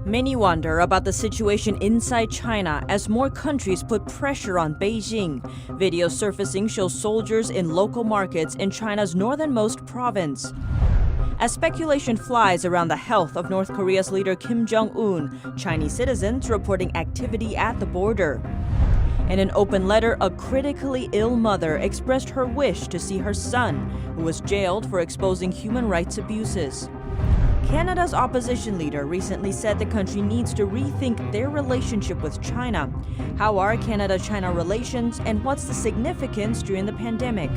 Many wonder about the situation inside China as more countries put pressure on Beijing. Videos surfacing show soldiers in local markets in China's northernmost province. As speculation flies around the health of North Korea's leader Kim Jong-un, Chinese citizens reporting activity at the border. In an open letter, a critically ill mother expressed her wish to see her son, who was jailed for exposing human rights abuses. Canada's opposition leader recently said the country needs to rethink their relationship with China. How are Canada-China relations, and what's the significance during the pandemic?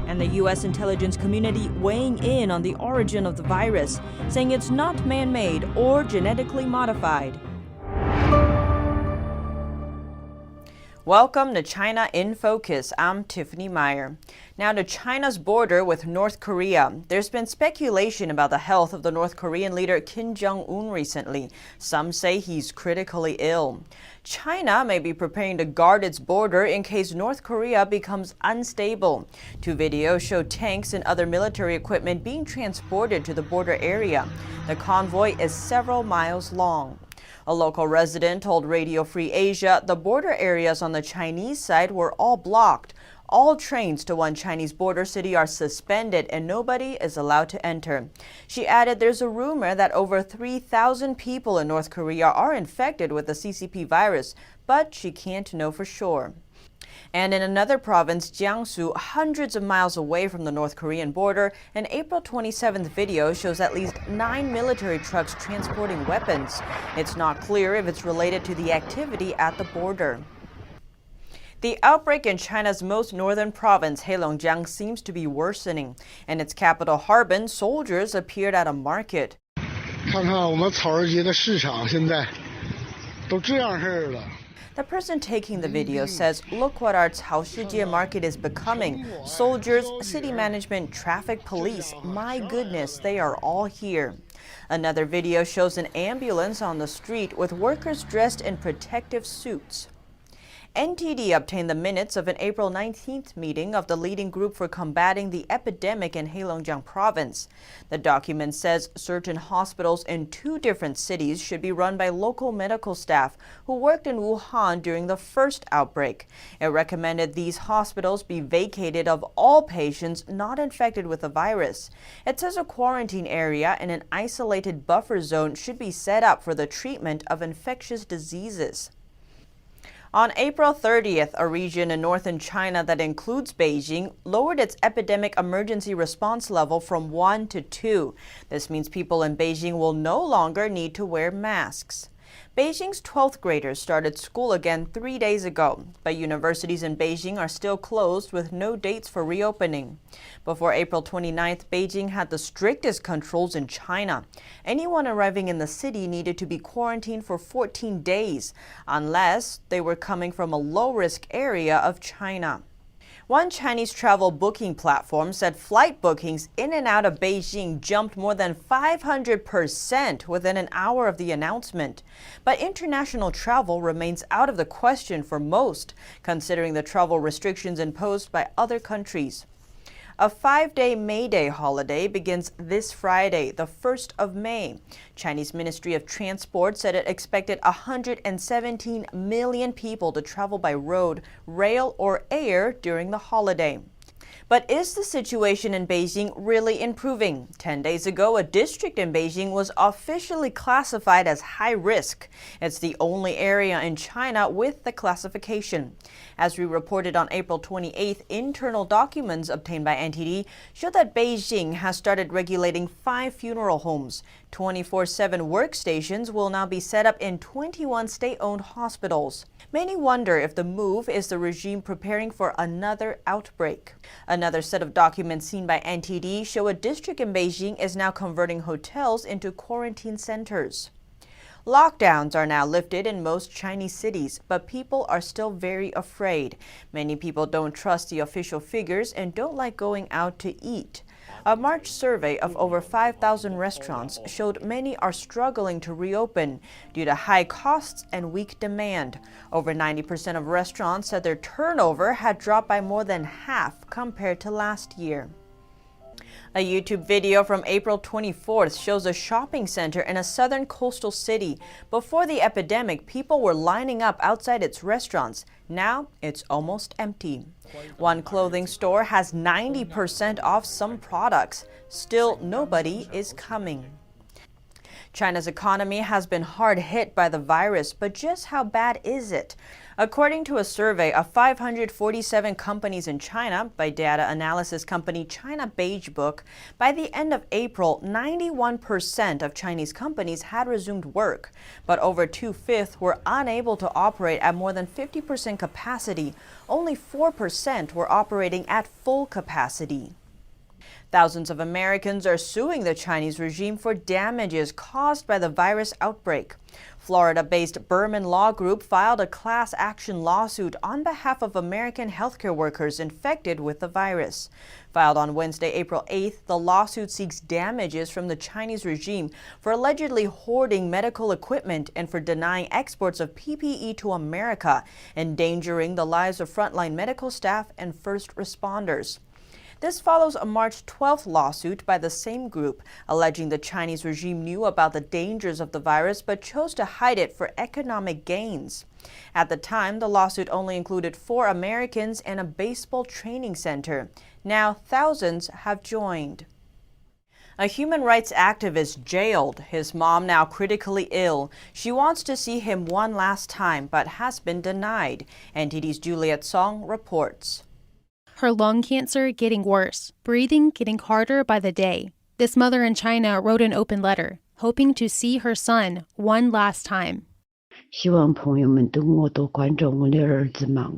And the U.S. intelligence community weighing in on the origin of the virus, saying it's not man-made or genetically modified. Welcome to China in Focus. I'm Tiffany Meyer. Now to China's border with North Korea. There's been speculation about the health of the North Korean leader Kim Jong-un recently. Some say he's critically ill. China may be preparing to guard its border in case North Korea becomes unstable. Two videos show tanks and other military equipment being transported to the border area. The convoy is several miles long. A local resident told Radio Free Asia the border areas on the Chinese side were all blocked. All trains to one Chinese border city are suspended and nobody is allowed to enter. She added there's a rumor that over 3,000 people in North Korea are infected with the CCP virus, but she can't know for sure. And in another province, Jiangsu, hundreds of miles away from the North Korean border, an April 27th video shows at least 9 military trucks transporting weapons. It's not clear if it's related to the activity at the border. The outbreak in China's most northern province, Heilongjiang, seems to be worsening. In its capital, Harbin, soldiers appeared at a market. 看看我们草人街的市场现在都这样式了。 The person taking the video says, look what our Caoshijie market is becoming. Soldiers, city management, traffic police. My goodness, they are all here. Another video shows an ambulance on the street with workers dressed in protective suits. NTD obtained the minutes of an April 19th meeting of the leading group for combating the epidemic in Heilongjiang province. The document says certain hospitals in 2 different cities should be run by local medical staff who worked in Wuhan during the first outbreak. It recommended these hospitals be vacated of all patients not infected with the virus. It says a quarantine area and an isolated buffer zone should be set up for the treatment of infectious diseases. On April 30th, a region in northern China that includes Beijing lowered its epidemic emergency response level from 1 to 2. This means people in Beijing will no longer need to wear masks. Beijing's 12th graders started school again 3 days ago, but universities in Beijing are still closed with no dates for reopening. Before April 29th, Beijing had the strictest controls in China. Anyone arriving in the city needed to be quarantined for 14 days, unless they were coming from a low-risk area of China. One Chinese travel booking platform said flight bookings in and out of Beijing jumped more than 500% within an hour of the announcement. But international travel remains out of the question for most, considering the travel restrictions imposed by other countries. A 5-day May Day holiday begins this Friday, the 1st of May. Chinese Ministry of Transport said it expected 117 million people to travel by road, rail, or air during the holiday. But is the situation in Beijing really improving? 10 days ago, a district in Beijing was officially classified as high risk. It's the only area in China with the classification. As we reported on April 28th, internal documents obtained by NTD show that Beijing has started regulating 5 funeral homes. 24/7 workstations will now be set up in 21 state-owned hospitals. Many wonder if the move is the regime preparing for another outbreak. Another set of documents seen by NTD show a district in Beijing is now converting hotels into quarantine centers. Lockdowns are now lifted in most Chinese cities, but people are still very afraid. Many people don't trust the official figures and don't like going out to eat. A March survey of over 5,000 restaurants showed many are struggling to reopen due to high costs and weak demand. Over 90% of restaurants said their turnover had dropped by more than half compared to last year. A YouTube video from April 24th shows a shopping center in a southern coastal city. Before the epidemic, people were lining up outside its restaurants. Now, it's almost empty. One clothing store has 90% off some products. Still, nobody is coming. China's economy has been hard hit by the virus, but just how bad is it? According to a survey of 547 companies in China by data analysis company China Beijing, by the end of April, 91% of Chinese companies had resumed work, but over 2/5 were unable to operate at more than 50% capacity. Only 4% were operating at full capacity. Thousands of Americans are suing the Chinese regime for damages caused by the virus outbreak. Florida-based Berman Law Group filed a class action lawsuit on behalf of American healthcare workers infected with the virus. Filed on Wednesday, April 8th, the lawsuit seeks damages from the Chinese regime for allegedly hoarding medical equipment and for denying exports of PPE to America, endangering the lives of frontline medical staff and first responders. This follows a March 12th lawsuit by the same group, alleging the Chinese regime knew about the dangers of the virus but chose to hide it for economic gains. At the time, the lawsuit only included 4 Americans and a baseball training center. Now, thousands have joined. A human rights activist jailed, his mom now critically ill. She wants to see him one last time but has been denied. NTD's Juliet Song reports. Her lung cancer getting worse, breathing getting harder by the day. This mother in China wrote an open letter, hoping to see her son one last time.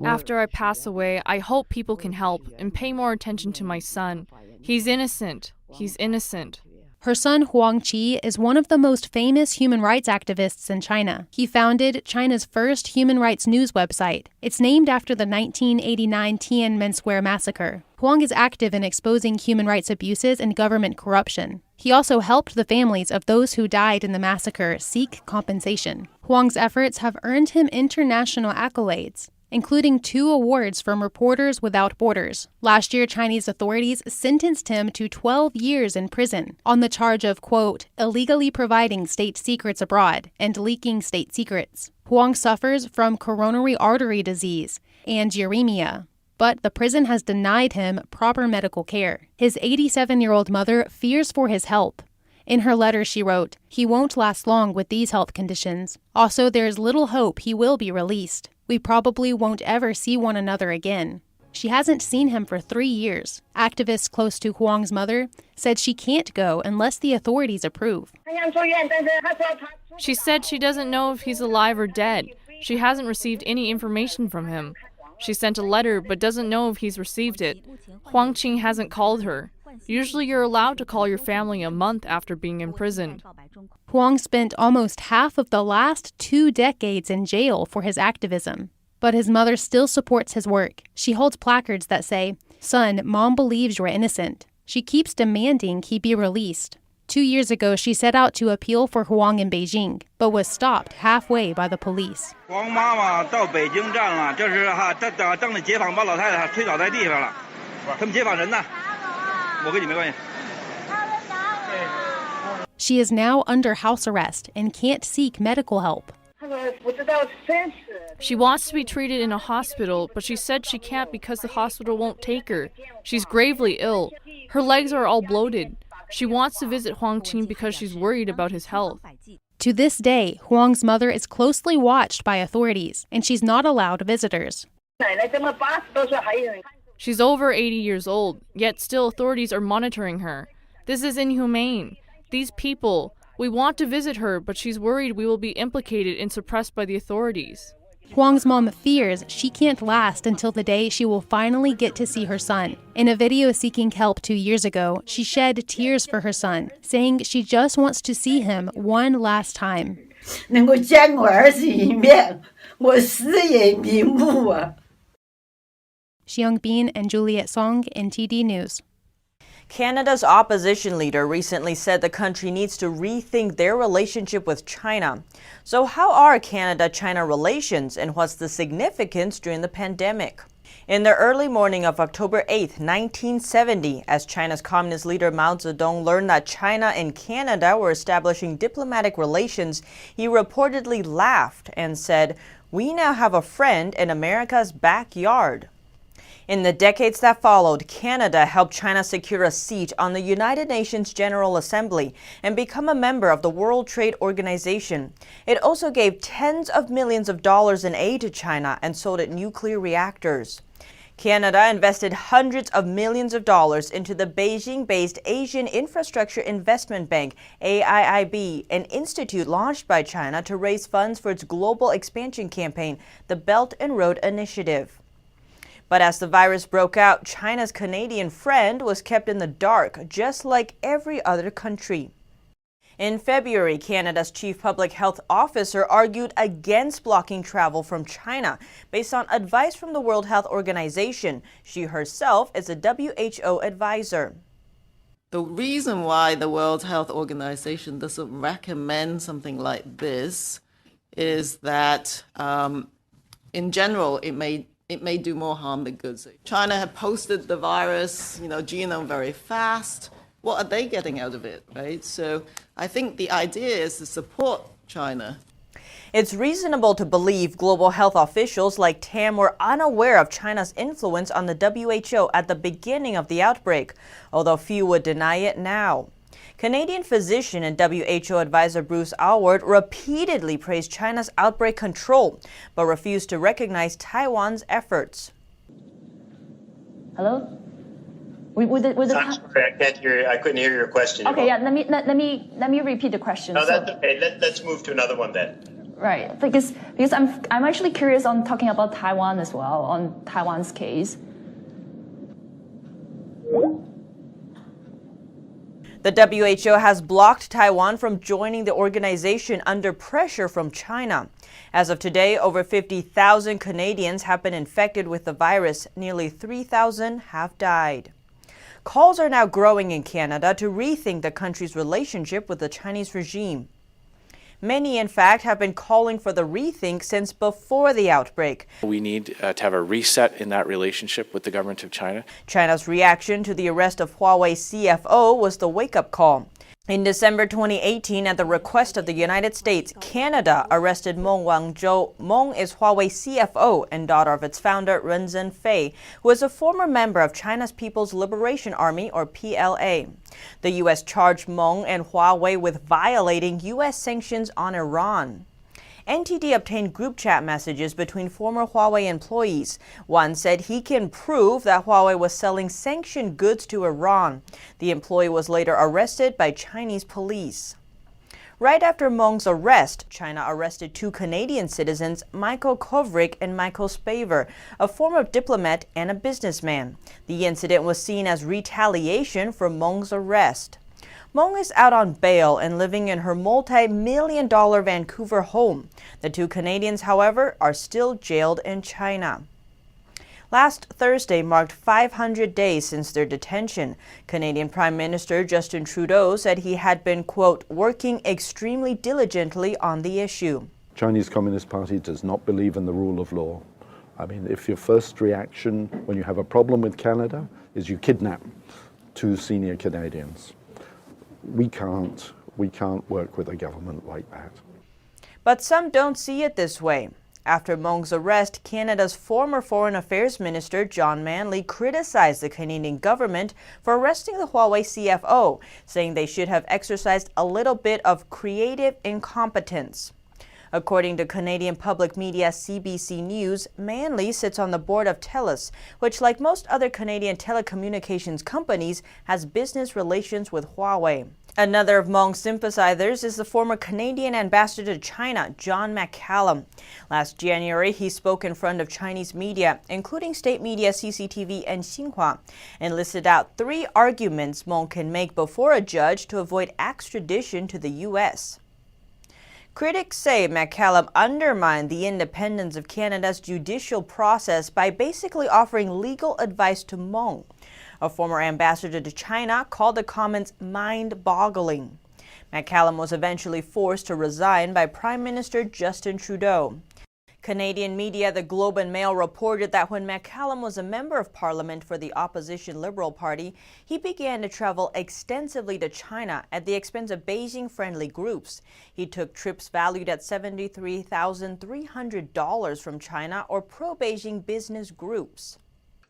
After I pass away, I hope people can help and pay more attention to my son. He's innocent. He's innocent. Her son Huang Qi is one of the most famous human rights activists in China. He founded China's first human rights news website. It's named after the 1989 Tiananmen Square massacre. Huang is active in exposing human rights abuses and government corruption. He also helped the families of those who died in the massacre seek compensation. Huang's efforts have earned him international accolades, including 2 awards from Reporters Without Borders. Last year, Chinese authorities sentenced him to 12 years in prison on the charge of, quote, illegally providing state secrets abroad and leaking state secrets. Huang suffers from coronary artery disease and uremia, but the prison has denied him proper medical care. His 87-year-old mother fears for his health. In her letter, she wrote, "He won't last long with these health conditions. Also, there is little hope he will be released. We probably won't ever see one another again." She hasn't seen him for 3 years. Activists close to Huang's mother said she can't go unless the authorities approve. She said she doesn't know if he's alive or dead. She hasn't received any information from him. She sent a letter but doesn't know if he's received it. Huang Qing hasn't called her. Usually you're allowed to call your family a month after being imprisoned. Huang spent almost half of the last 2 decades in jail for his activism. But his mother still supports his work. She holds placards that say, "Son, Mom believes you're innocent." She keeps demanding he be released. 2 years ago, she set out to appeal for Huang in Beijing, but was stopped halfway by the police. She is now under house arrest and can't seek medical help. She wants to be treated in a hospital, but she said she can't because the hospital won't take her. She's gravely ill. Her legs are all bloated. She wants to visit Huang Qing because she's worried about his health. To this day, Huang's mother is closely watched by authorities, and she's not allowed visitors. She's over 80 years old, yet still authorities are monitoring her. This is inhumane. These people, we want to visit her, but she's worried we will be implicated and suppressed by the authorities. Huang's mom fears she can't last until the day she will finally get to see her son. In a video seeking help 2 years ago, she shed tears for her son, saying she just wants to see him one last time. Xiang Bin and Juliet Song, NTD News. Canada's opposition leader recently said the country needs to rethink their relationship with China. So how are Canada-China relations and what's the significance during the pandemic? In the early morning of October 8, 1970, as China's communist leader Mao Zedong learned that China and Canada were establishing diplomatic relations, he reportedly laughed and said, "We now have a friend in America's backyard." In the decades that followed, Canada helped China secure a seat on the United Nations General Assembly and become a member of the World Trade Organization. It also gave tens of millions of dollars in aid to China and sold it nuclear reactors. Canada invested hundreds of millions of dollars into the Beijing-based Asian Infrastructure Investment Bank, AIIB, an institute launched by China to raise funds for its global expansion campaign, the Belt and Road Initiative. But as the virus broke out, China's Canadian friend was kept in the dark, just like every other country. In February, Canada's chief public health officer argued against blocking travel from China based on advice from the World Health Organization. She herself is a WHO advisor. The reason why the World Health Organization doesn't recommend something like this is that, in general, it may do more harm than good. China had posted the virus, genome very fast. What are they getting out of it, right? So I think the idea is to support China. It's reasonable to believe global health officials like Tam were unaware of China's influence on the WHO at the beginning of the outbreak, although few would deny it now. Canadian physician and WHO advisor Bruce Alward repeatedly praised China's outbreak control, but refused to recognize Taiwan's efforts. Hello? I'm sorry, I can't hear you. I couldn't hear your question. Okay, yeah. Let me repeat the question. No, that's okay. Let's move to another one then. Right, because I'm actually curious on talking about Taiwan as well, on Taiwan's case. The WHO has blocked Taiwan from joining the organization under pressure from China. As of today, over 50,000 Canadians have been infected with the virus. Nearly 3,000 have died. Calls are now growing in Canada to rethink the country's relationship with the Chinese regime. Many, in fact, have been calling for the rethink since before the outbreak. We need to have a reset in that relationship with the government of China. China's reaction to the arrest of Huawei CFO was the wake-up call. In December 2018, at the request of the United States, Canada arrested Meng Wanzhou. Meng is Huawei CFO and daughter of its founder, Ren Zhengfei, who is a former member of China's People's Liberation Army, or PLA. The U.S. charged Meng and Huawei with violating U.S. sanctions on Iran. NTD obtained group chat messages between former Huawei employees. One said he can prove that Huawei was selling sanctioned goods to Iran. The employee was later arrested by Chinese police. Right after Meng's arrest, China arrested two Canadian citizens, Michael Kovrig and Michael Spaver, a former diplomat and a businessman. The incident was seen as retaliation for Meng's arrest. Meng is out on bail and living in her multi-million-dollar Vancouver home. The two Canadians, however, are still jailed in China. Last Thursday marked 500 days since their detention. Canadian Prime Minister Justin Trudeau said he had been, quote, working extremely diligently on the issue. Chinese Communist Party does not believe in the rule of law. I mean, if your first reaction when you have a problem with Canada is you kidnap two senior Canadians, we can't work with a government like that. But some don't see it this way. After Meng's arrest, Canada's former Foreign Affairs Minister John Manley criticized the Canadian government for arresting the Huawei CFO, saying they should have exercised a little bit of creative incompetence. According to Canadian public media CBC News, Manley sits on the board of TELUS, which, like most other Canadian telecommunications companies, has business relations with Huawei. Another of Meng's sympathizers is the former Canadian ambassador to China, John McCallum. Last January, he spoke in front of Chinese media, including state media CCTV and Xinhua, and listed out 3 arguments Meng can make before a judge to avoid extradition to the U.S. Critics say McCallum undermined the independence of Canada's judicial process by basically offering legal advice to Meng. A former ambassador to China called the comments mind-boggling. McCallum was eventually forced to resign by Prime Minister Justin Trudeau. Canadian media, the Globe and Mail, reported that when McCallum was a member of parliament for the opposition Liberal Party, he began to travel extensively to China at the expense of Beijing-friendly groups. He took trips valued at $73,300 from China or pro-Beijing business groups.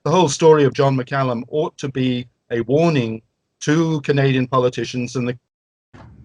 The whole story of John McCallum ought to be a warning to Canadian politicians and the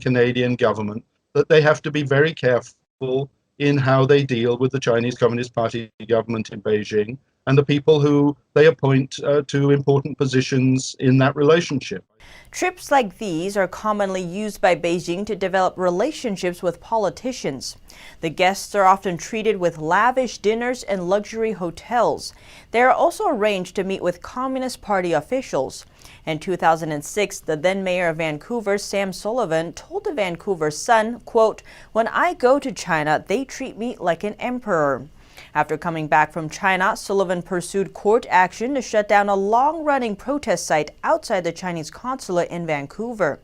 Canadian government that they have to be very careful in how they deal with the Chinese Communist Party government in Beijing and the people who they appoint to important positions in that relationship. Trips like these are commonly used by Beijing to develop relationships with politicians. The guests are often treated with lavish dinners and luxury hotels. They are also arranged to meet with Communist Party officials. In 2006, the then mayor of Vancouver, Sam Sullivan, told the Vancouver Sun, quote, "When I go to China, they treat me like an emperor." After coming back from China, Sullivan pursued court action to shut down a long-running protest site outside the Chinese consulate in Vancouver.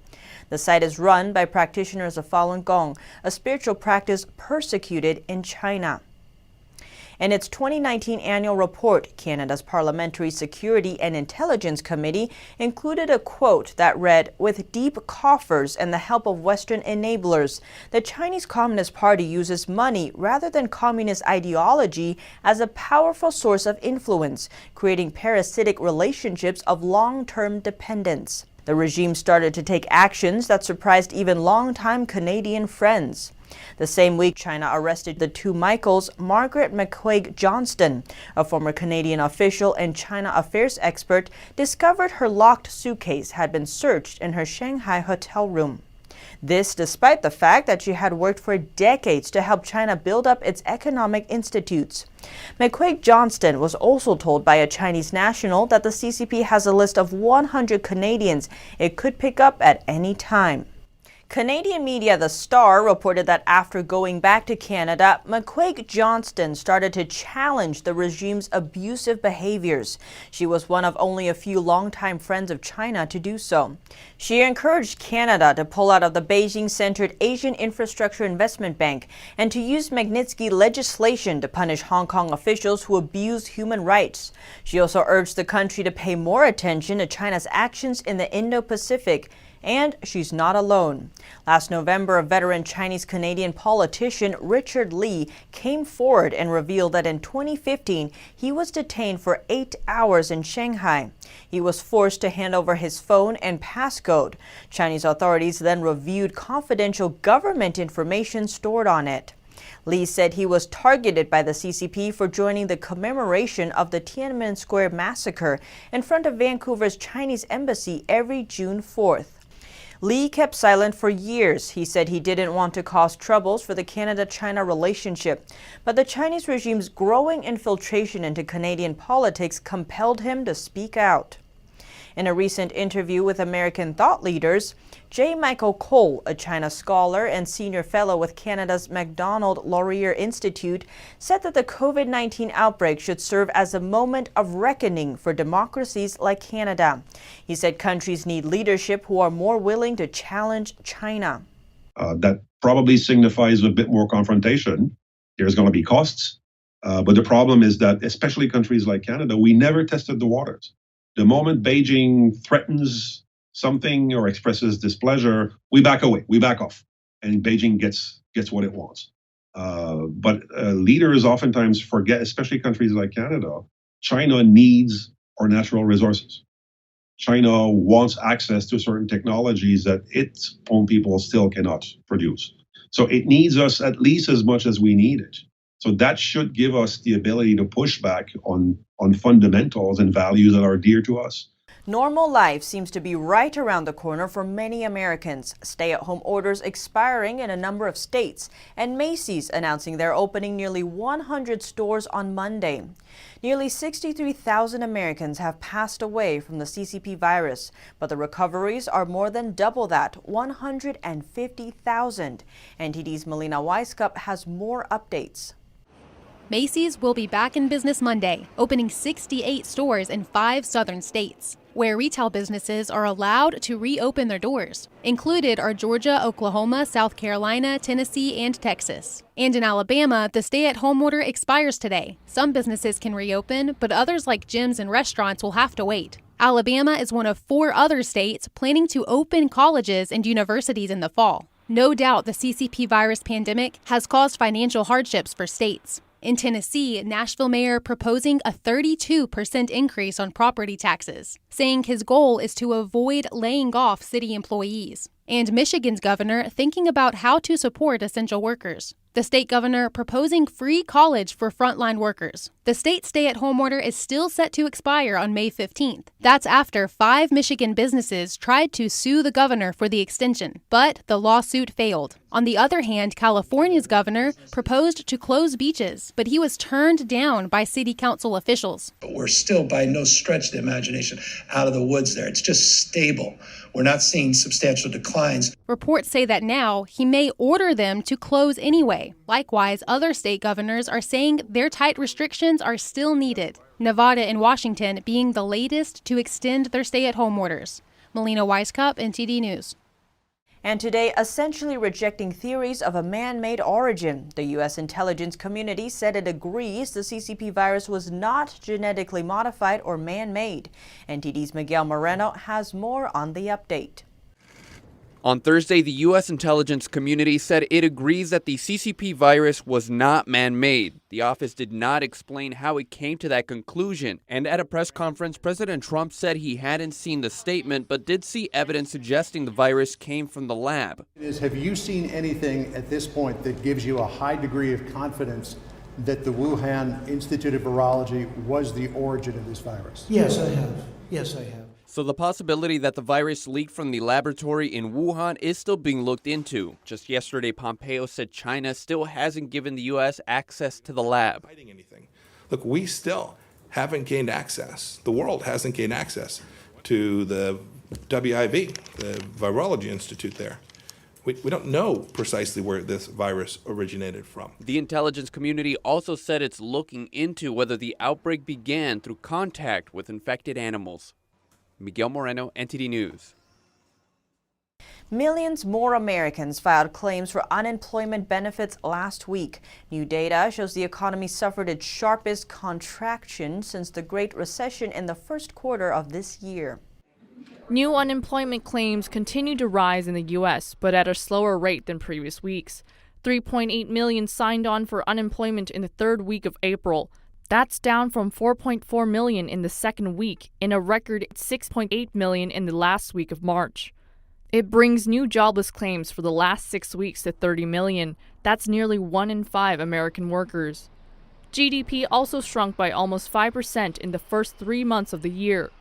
The site is run by practitioners of Falun Gong, a spiritual practice persecuted in China. In its 2019 annual report, Canada's Parliamentary Security and Intelligence Committee included a quote that read, "With deep coffers and the help of Western enablers, the Chinese Communist Party uses money rather than communist ideology as a powerful source of influence, creating parasitic relationships of long-term dependence." The regime started to take actions that surprised even longtime Canadian friends. The same week, China arrested the two Michaels, Margaret McQuaig Johnston, a former Canadian official and China affairs expert, discovered her locked suitcase had been searched in her Shanghai hotel room. This despite the fact that she had worked for decades to help China build up its economic institutes. McQuaig Johnston was also told by a Chinese national that the CCP has a list of 100 Canadians it could pick up at any time. Canadian media The Star reported that after going back to Canada, McQuaig Johnston started to challenge the regime's abusive behaviors. She was one of only a few longtime friends of China to do so. She encouraged Canada to pull out of the Beijing-centered Asian Infrastructure Investment Bank and to use Magnitsky legislation to punish Hong Kong officials who abuse human rights. She also urged the country to pay more attention to China's actions in the Indo-Pacific. And she's not alone. Last November, a veteran Chinese-Canadian politician, Richard Lee, came forward and revealed that in 2015, he was detained for 8 hours in Shanghai. He was forced to hand over his phone and passcode. Chinese authorities then reviewed confidential government information stored on it. Lee said he was targeted by the CCP for joining the commemoration of the Tiananmen Square massacre in front of Vancouver's Chinese embassy every June 4th. Lee kept silent for years. He said he didn't want to cause troubles for the Canada-China relationship, but the Chinese regime's growing infiltration into Canadian politics compelled him to speak out. In a recent interview with American thought leaders, J. Michael Cole, a China scholar and senior fellow with Canada's Macdonald Laurier Institute, said that the COVID-19 outbreak should serve as a moment of reckoning for democracies like Canada. He said countries need leadership who are more willing to challenge China. That probably signifies a bit more confrontation. There's going to be costs. But the problem is that, especially countries like Canada, we never tested the waters. The moment Beijing threatens something or expresses displeasure, we back away, we back off, and Beijing gets what it wants. But leaders oftentimes forget, especially countries like Canada, China needs our natural resources. China wants access to certain technologies that its own people still cannot produce. So it needs us at least as much as we need it. So that should give us the ability to push back on fundamentals and values that are dear to us. Normal life seems to be right around the corner for many Americans. Stay-at-home orders expiring in a number of states, and Macy's announcing they're opening nearly 100 stores on Monday. Nearly 63,000 Americans have passed away from the CCP virus, but the recoveries are more than double that, 150,000. NTD's Melina Weiskup has more updates. Macy's will be back in business Monday, opening 68 stores in 5 southern states. where retail businesses are allowed to reopen their doors. Included are Georgia, Oklahoma, South Carolina, Tennessee, and Texas. And in Alabama, the stay-at-home order expires today. Some businesses can reopen, but others like gyms and restaurants will have to wait. Alabama is one of 4 other states planning to open colleges and universities in the fall. No doubt the CCP virus pandemic has caused financial hardships for states. In Tennessee, Nashville mayor proposing a 32% increase on property taxes, saying his goal is to avoid laying off city employees. And Michigan's governor thinking about how to support essential workers. The state governor proposing free college for frontline workers. The state stay-at-home order is still set to expire on May 15th. That's after 5 Michigan businesses tried to sue the governor for the extension, but the lawsuit failed. On the other hand, California's governor proposed to close beaches, but he was turned down by city council officials. But we're still, by no stretch of the imagination, out of the woods there. It's just stable. We're not seeing substantial declines. Reports say that now he may order them to close anyway. Likewise, other state governors are saying their tight restrictions are still needed. Nevada and Washington being the latest to extend their stay-at-home orders. Melina Weisskopf, NTD News. And today, essentially rejecting theories of a man-made origin. The U.S. intelligence community said it agrees the CCP virus was not genetically modified or man-made. NTD's Miguel Moreno has more on the update. On Thursday, the U.S. intelligence community said it agrees that the CCP virus was not man-made. The office did not explain how it came to that conclusion. And at a press conference, President Trump said he hadn't seen the statement, but did see evidence suggesting the virus came from the lab. Have you seen anything at this point that gives you a high degree of confidence that the Wuhan Institute of Virology was the origin of this virus? Yes, I have. Yes, I have. So the possibility that the virus leaked from the laboratory in Wuhan is still being looked into. Just yesterday, Pompeo said China still hasn't given the U.S. access to the lab. Look, we still haven't gained access. The world hasn't gained access to the WIV, the Virology Institute there. We don't know precisely where this virus originated from. The intelligence community also said it's looking into whether the outbreak began through contact with infected animals. Miguel Moreno, NTD News. Millions more Americans filed claims for unemployment benefits last week. New data shows the economy suffered its sharpest contraction since the Great Recession in the first quarter of this year. New unemployment claims continue to rise in the U.S., but at a slower rate than previous weeks. 3.8 million signed on for unemployment in the third week of April. That's down from 4.4 million in the second week and a record 6.8 million in the last week of March. It brings new jobless claims for the last 6 weeks to 30 million. That's nearly 1 in 5 American workers. GDP also shrunk by almost 5% in the first 3 months of the year.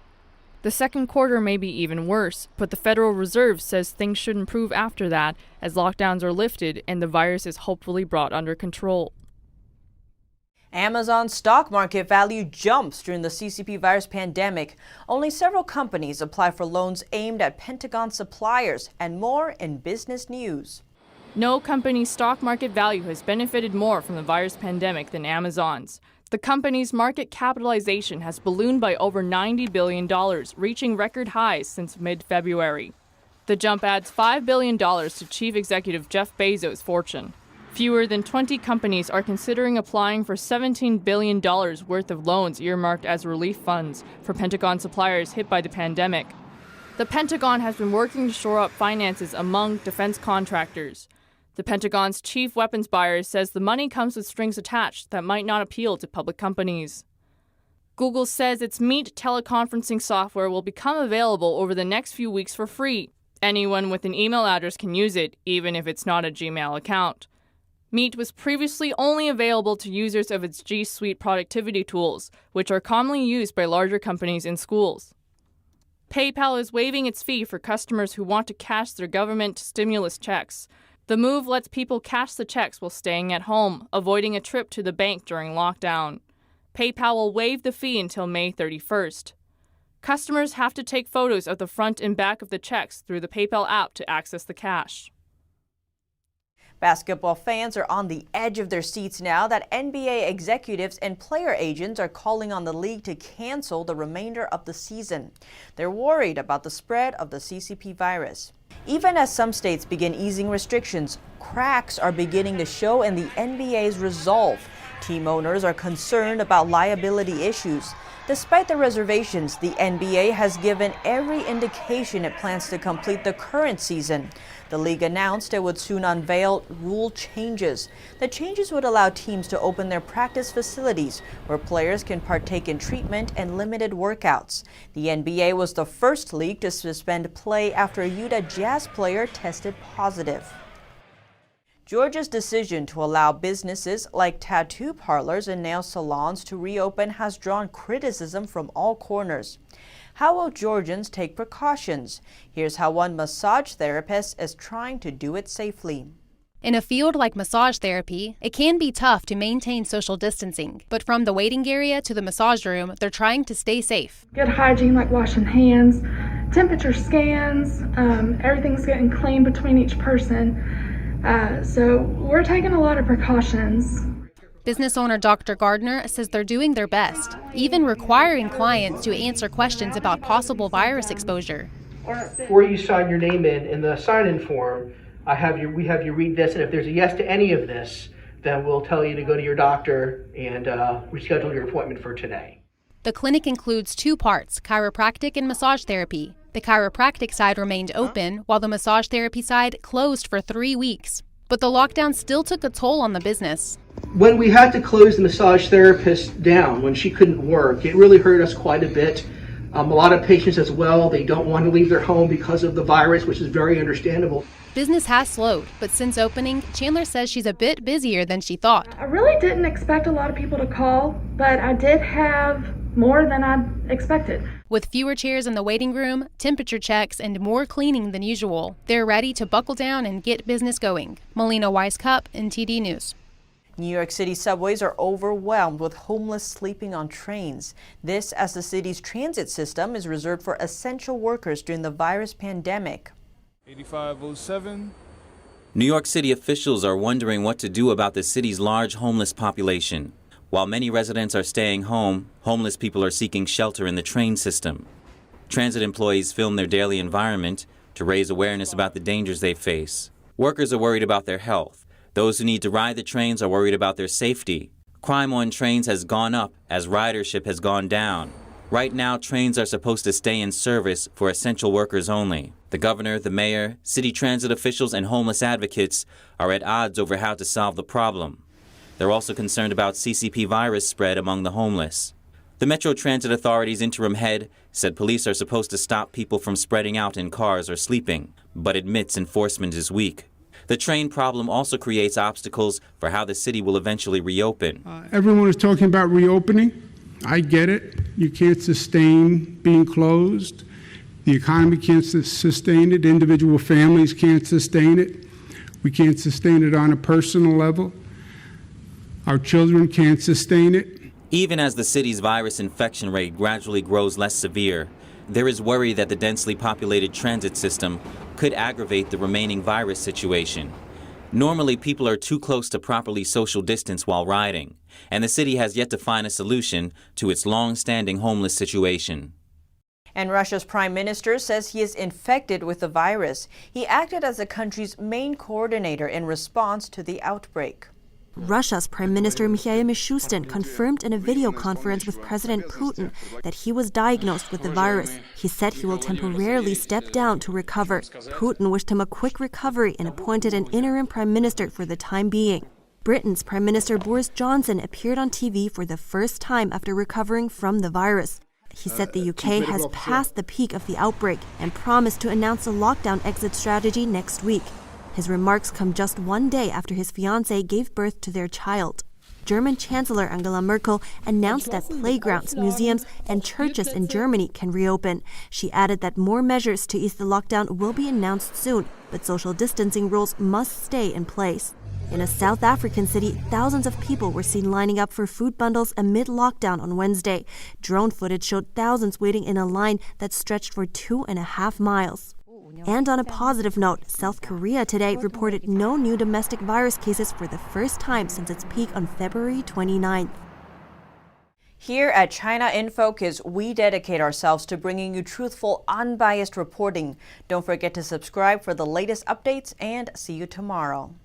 The second quarter may be even worse, but the Federal Reserve says things should improve after that as lockdowns are lifted and the virus is hopefully brought under control. Amazon's stock market value jumps during the CCP virus pandemic. Only several companies apply for loans aimed at Pentagon suppliers, and more in business news. No company's stock market value has benefited more from the virus pandemic than Amazon's. The company's market capitalization has ballooned by over $90 billion, reaching record highs since mid-February. The jump adds $5 billion to Chief Executive Jeff Bezos' fortune. Fewer than 20 companies are considering applying for $17 billion worth of loans earmarked as relief funds for Pentagon suppliers hit by the pandemic. The Pentagon has been working to shore up finances among defense contractors. The Pentagon's chief weapons buyer says the money comes with strings attached that might not appeal to public companies. Google says its Meet teleconferencing software will become available over the next few weeks for free. Anyone with an email address can use it, even if it's not a Gmail account. Meet was previously only available to users of its G Suite productivity tools, which are commonly used by larger companies and schools. PayPal is waiving its fee for customers who want to cash their government stimulus checks. The move lets people cash the checks while staying at home, avoiding a trip to the bank during lockdown. PayPal will waive the fee until May 31st. Customers have to take photos of the front and back of the checks through the PayPal app to access the cash. Basketball fans are on the edge of their seats now that NBA executives and player agents are calling on the league to cancel the remainder of the season. They're worried about the spread of the CCP virus. Even as some states begin easing restrictions, cracks are beginning to show in the NBA's resolve. Team owners are concerned about liability issues. Despite the reservations, the NBA has given every indication it plans to complete the current season. The league announced it would soon unveil rule changes. The changes would allow teams to open their practice facilities where players can partake in treatment and limited workouts. The NBA was the first league to suspend play after a Utah Jazz player tested positive. Georgia's decision to allow businesses like tattoo parlors and nail salons to reopen has drawn criticism from all corners. How will Georgians take precautions? Here's how one massage therapist is trying to do it safely. In a field like massage therapy, it can be tough to maintain social distancing. But from the waiting area to the massage room, they're trying to stay safe. Good hygiene, like washing hands, temperature scans, everything's getting clean between each person. So we're taking a lot of precautions. Business owner Dr. Gardner says they're doing their best, even requiring clients to answer questions about possible virus exposure. Before you sign your name in the sign-in form, we have you read this, and if there's a yes to any of this, then we'll tell you to go to your doctor and reschedule your appointment for today. The clinic includes two parts, chiropractic and massage therapy. The chiropractic side remained open, while the massage therapy side closed for 3 weeks. But the lockdown still took a toll on the business. When we had to close the massage therapist down, when she couldn't work, it really hurt us quite a bit. A lot of patients as well, they don't want to leave their home because of the virus, which is very understandable. Business has slowed, but since opening, Chandler says she's a bit busier than she thought. I really didn't expect a lot of people to call, but I did have more than I expected. With fewer chairs in the waiting room, temperature checks, and more cleaning than usual, they're ready to buckle down and get business going. Melina Weiskup, NTD News. New York City subways are overwhelmed with homeless sleeping on trains. This as the city's transit system is reserved for essential workers during the virus pandemic. 8507. New York City officials are wondering what to do about the city's large homeless population. While many residents are staying home, homeless people are seeking shelter in the train system. Transit employees film their daily environment to raise awareness about the dangers they face. Workers are worried about their health. Those who need to ride the trains are worried about their safety. Crime on trains has gone up as ridership has gone down. Right now, trains are supposed to stay in service for essential workers only. The governor, the mayor, city transit officials, and homeless advocates are at odds over how to solve the problem. They're also concerned about CCP virus spread among the homeless. The Metro Transit Authority's interim head said police are supposed to stop people from spreading out in cars or sleeping, but admits enforcement is weak. The train problem also creates obstacles for how the city will eventually reopen. Everyone is talking about reopening. I get it. You can't sustain being closed. The economy can't sustain it. Individual families can't sustain it. We can't sustain it on a personal level. Our children can't sustain it. Even as the city's virus infection rate gradually grows less severe, there is worry that the densely populated transit system could aggravate the remaining virus situation. Normally, people are too close to properly social distance while riding, and the city has yet to find a solution to its long-standing homeless situation. And Russia's prime minister says he is infected with the virus. He acted as the country's main coordinator in response to the outbreak. Russia's Prime Minister Mikhail Mishustin confirmed in a video conference with President Putin that he was diagnosed with the virus. He said he will temporarily step down to recover. Putin wished him a quick recovery and appointed an interim prime minister for the time being. Britain's Prime Minister Boris Johnson appeared on TV for the first time after recovering from the virus. He said the UK has passed the peak of the outbreak and promised to announce a lockdown exit strategy next week. His remarks come just one day after his fiancée gave birth to their child. German Chancellor Angela Merkel announced that playgrounds, museums, and churches in Germany can reopen. She added that more measures to ease the lockdown will be announced soon, but social distancing rules must stay in place. In a South African city, thousands of people were seen lining up for food bundles amid lockdown on Wednesday. Drone footage showed thousands waiting in a line that stretched for 2.5 miles. And on a positive note, South Korea today reported no new domestic virus cases for the first time since its peak on February 29th. Here at China in Focus, we dedicate ourselves to bringing you truthful, unbiased reporting. Don't forget to subscribe for the latest updates, and see you tomorrow.